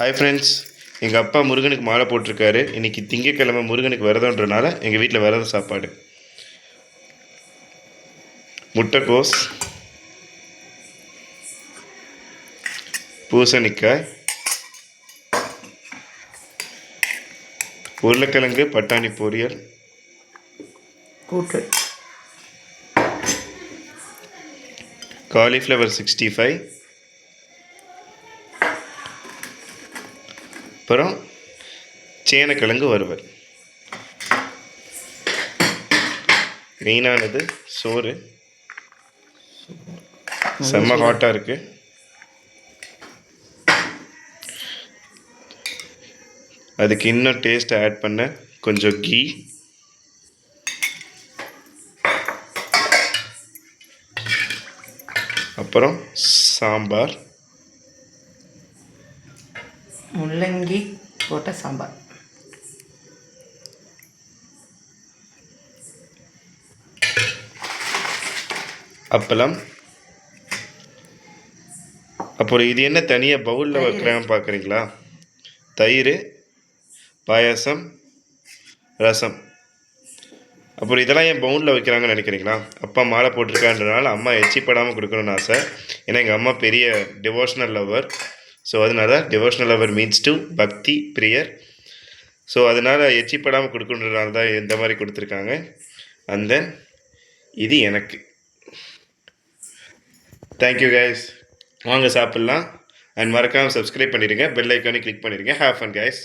Hi friends, எங்கள் அப்பா முருகனுக்கு மாலை போட்டிருக்காரு. இன்றைக்கி திங்கக்கிழமை முருகனுக்கு விரதன்றனால எங்கள் வீட்டில் விரத சாப்பாடு. முட்டைக்கோஸ், பூசணிக்காய், உருளைக்கிழங்கு பட்டாணி பொரியல், கூட்டு, காலிஃப்ளவர் 65, அப்புறம் சேனக்கிழங்கு வறுவல். மெயினானது சோறு. செம்ம ஹாட்டாக இருக்குது. அதுக்கு இன்னும் டேஸ்ட் ஆட் பண்ண கொஞ்சம் கீ, அப்புறம் சாம்பார், முள்ளங்கி போட்ட சாம்பார், அப்பளம். அப்புறம் இது என்ன தனியாக பவுலில் வைக்கிறான்னு பார்க்குறீங்களா? தயிர், பாயாசம், ரசம். அப்புறம் இதெல்லாம் ஏன் பவுலில் வைக்கிறாங்கன்னு நினைக்கிறீங்களா? அப்பா மாலை போட்டிருக்கான்றனால அம்மா எச்சிப்படாமல் கொடுக்கணும்னு ஆசை. ஏன்னா எங்கள் அம்மா பெரிய டிவோஷனல் லவர். ஸோ அதனால டிவோஷனல் லவர் மீன்ஸ் டு பக்தி பிரியர். ஸோ அதனால் எச்சிப்படாமல் கொடுக்கணுன்றனால தான் இந்த மாதிரி கொடுத்துருக்காங்க. அண்ட் தென் இது எனக்கு. Thank you guys. வாங்க சாப்பிட்லாம். அண்ட் மறக்காமல் சப்ஸ்கிரைப் பண்ணிடுங்க, பெல் ஐக்கானே கிளிக் பண்ணிடுங்க. Have fun guys.